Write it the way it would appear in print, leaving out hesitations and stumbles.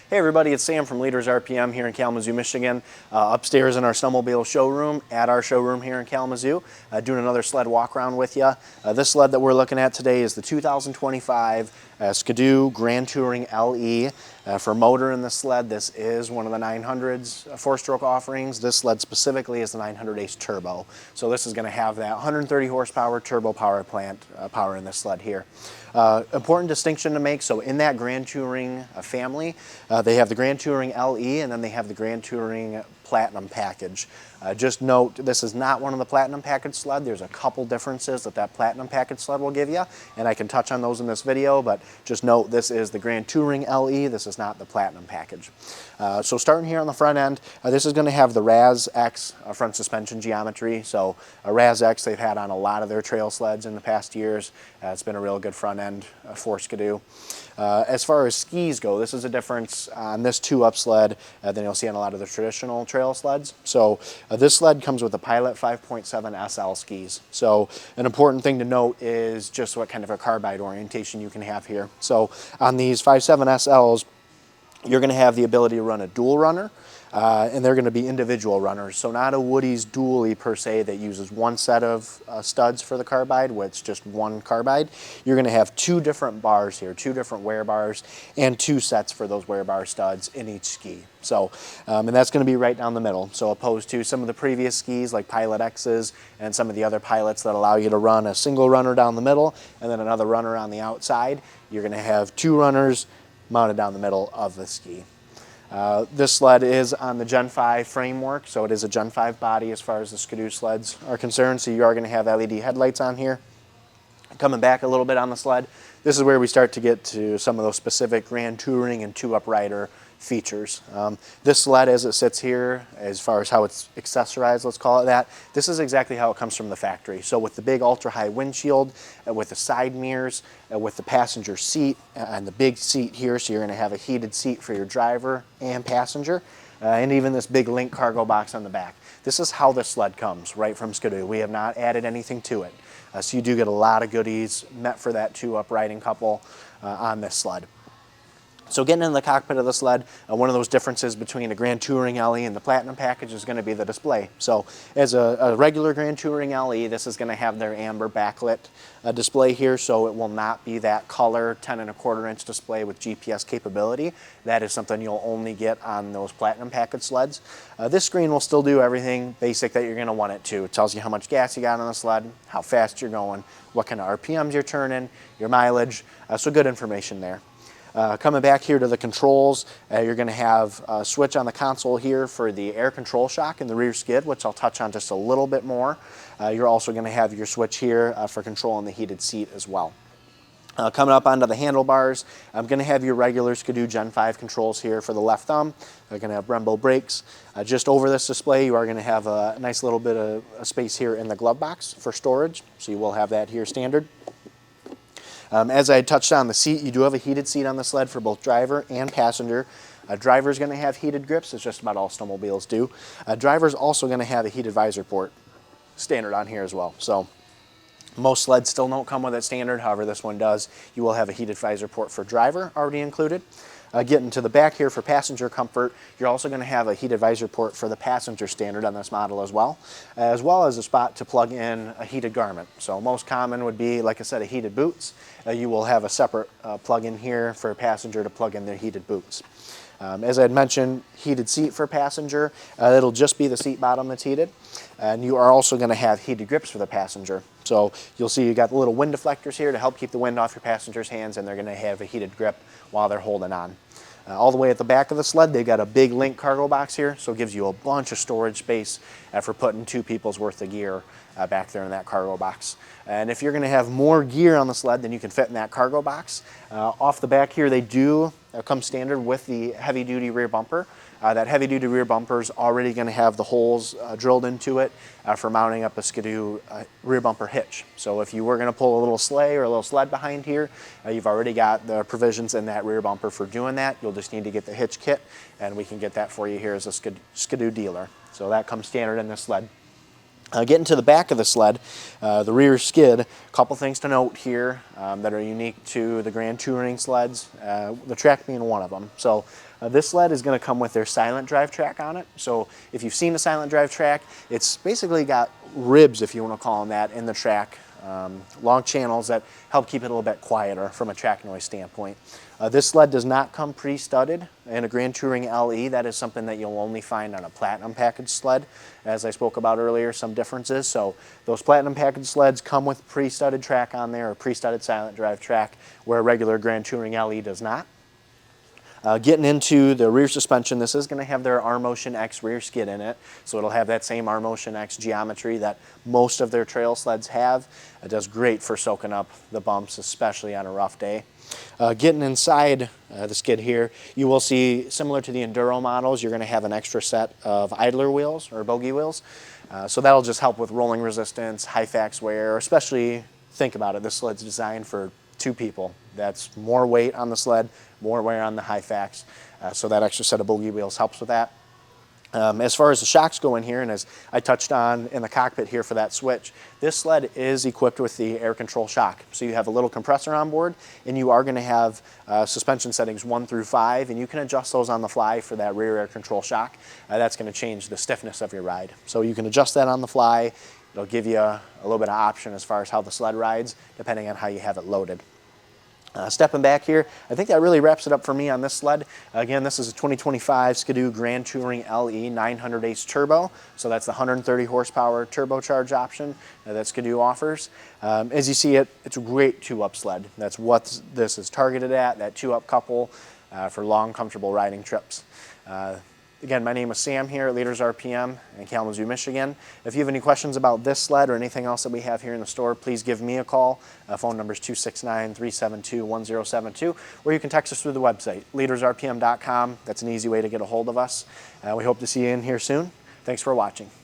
Hey everybody, it's Sam from Leaders RPM here in Kalamazoo, Michigan. Upstairs in our snowmobile showroom, at our showroom here in Kalamazoo, doing another sled walk around with you. This sled that we're looking at today is the 2025 Ski-Doo Grand Touring LE. For motor in the sled, this is one of the 900's four-stroke offerings. This sled specifically is the 900 Ace Turbo. So this is going to have that 130 horsepower turbo power plant power in this sled here. Important distinction to make, so in that Grand Touring family, they have the Grand Touring LE and then they have the Grand Touring Platinum package. Just note, this is not one of the Platinum package sled. There's a couple differences that Platinum package sled will give you, and I can touch on those in this video, but just note this is the Grand Touring LE, this is not the Platinum package. So starting here on the front end, this is going to have the RAS X front suspension geometry. So a RAS X they've had on a lot of their trail sleds in the past years. It's been a real good front end for Ski-Doo. As far as skis go, this is a difference on this 2-up sled than you'll see on a lot of the traditional trail sleds. So this sled comes with the Pilot 5.7 SL skis. So an important thing to note is just what kind of a carbide orientation you can have here. So on these 5.7 SLs, you're going to have the ability to run a dual runner, and they're going to be individual runners. So not a Woody's dually per se that uses one set of studs for the carbide, with just one carbide. You're going to have two different bars here, two different wear bars, and two sets for those wear bar studs in each ski. So, and that's going to be right down the middle. So opposed to some of the previous skis like Pilot X's and some of the other Pilots that allow you to run a single runner down the middle and then another runner on the outside, you're going to have two runners mounted down the middle of the ski. This sled is on the Gen5 framework, so it is a Gen5 body as far as the Ski-Doo sleds are concerned, so you are going to have LED headlights on here. Coming back a little bit on the sled, this is where we start to get to some of those specific Grand Touring and 2-up rider features. This sled as it sits here, as far as how it's accessorized, let's call it that, this is exactly how it comes from the factory. So with the big ultra-high windshield, with the side mirrors, with the passenger seat, and the big seat here, so you're going to have a heated seat for your driver and passenger, and even this big LinQ cargo box on the back. This is how this sled comes right from Ski-Doo. We have not added anything to it. So you do get a lot of goodies met for that 2-up riding couple on this sled. So getting in the cockpit of the sled, one of those differences between the Grand Touring LE and the Platinum package is going to be the display. So as a regular Grand Touring LE, this is going to have their amber backlit display here, so it will not be that color 10.25-inch display with GPS capability. That is something you'll only get on those Platinum package sleds. This screen will still do everything basic that you're going to want it to. It tells you how much gas you got on the sled, how fast you're going, what kind of RPMs you're turning, your mileage, so good information there. Coming back here to the controls, you're going to have a switch on the console here for the air control shock and the rear skid, which I'll touch on just a little bit more. You're also going to have your switch here for controlling the heated seat as well. Coming up onto the handlebars, I'm going to have your regular Ski-Doo Gen5 controls here for the left thumb. You're going to have Brembo brakes. Just over this display, you are going to have a nice little bit of space here in the glove box for storage, so you will have that here standard. As I touched on the seat, you do have a heated seat on the sled for both driver and passenger. Driver's going to have heated grips, as just about all snowmobiles do. Driver's also going to have a heated visor port standard on here as well. So most sleds still don't come with it standard, however this one does. You will have a heated visor port for driver already included. Getting to the back here for passenger comfort, you're also going to have a heated visor port for the passenger standard on this model as well as a spot to plug in a heated garment. So most common would be, like I said, a heated boots. You will have a separate plug-in here for a passenger to plug in their heated boots. As I had mentioned, heated seat for passenger. It'll just be the seat bottom that's heated. And you are also going to have heated grips for the passenger. So you'll see you got the little wind deflectors here to help keep the wind off your passenger's hands, and they're going to have a heated grip while they're holding on. All the way at the back of the sled, they've got a big LinQ cargo box here, so it gives you a bunch of storage space for putting 2 people's worth of gear back there in that cargo box. And if you're going to have more gear on the sled than you can fit in that cargo box, off the back here they do come standard with the heavy-duty rear bumper. That heavy-duty rear bumper is already going to have the holes drilled into it for mounting up a Ski-Doo rear bumper hitch. So if you were going to pull a little sleigh or a little sled behind here, you've already got the provisions in that rear bumper for doing that. You'll just need to get the hitch kit, and we can get that for you here as a Ski-Doo dealer. So that comes standard in this sled. Getting to the back of the sled, the rear skid, a couple things to note here that are unique to the Grand Touring sleds, the track being one of them. So this sled is going to come with their silent drive track on it. So if you've seen the silent drive track, it's basically got ribs, if you want to call them that, in the track, long channels that help keep it a little bit quieter from a track noise standpoint. This sled does not come pre-studded in a Grand Touring LE. That is something that you'll only find on a Platinum package sled. As I spoke about earlier, some differences. So those Platinum package sleds come with pre-studded track on there, or pre-studded silent drive track, where a regular Grand Touring LE does not. Getting into the rear suspension, this is going to have their R-Motion X rear skid in it, so it'll have that same R-Motion X geometry that most of their trail sleds have. It does great for soaking up the bumps, especially on a rough day. Getting inside the skid here, you will see, similar to the Enduro models, you're going to have an extra set of idler wheels or bogey wheels. So that'll just help with rolling resistance, high fax wear, especially, think about it, this sled's designed for 2 people. That's more weight on the sled, more wear on the high fax. So that extra set of bogey wheels helps with that. As far as the shocks go in here, and as I touched on in the cockpit here for that switch, this sled is equipped with the air control shock. So you have a little compressor on board, and you are going to have suspension settings 1 through 5, and you can adjust those on the fly for that rear air control shock. That's going to change the stiffness of your ride. So you can adjust that on the fly. It'll give you a little bit of option as far as how the sled rides, depending on how you have it loaded. Stepping back here, I think that really wraps it up for me on this sled. Again, this is a 2025 Skidoo Grand Touring LE 900 Ace Turbo, so that's the 130 horsepower turbocharged option that Skidoo offers. As you see it, it's a great 2-up sled. That's what this is targeted at, that 2-up couple for long, comfortable riding trips. Again, my name is Sam here at Leaders RPM in Kalamazoo, Michigan. If you have any questions about this sled or anything else that we have here in the store, please give me a call. Phone number is 269-372-1072, or you can text us through the website, leadersrpm.com. That's an easy way to get a hold of us. We hope to see you in here soon. Thanks for watching.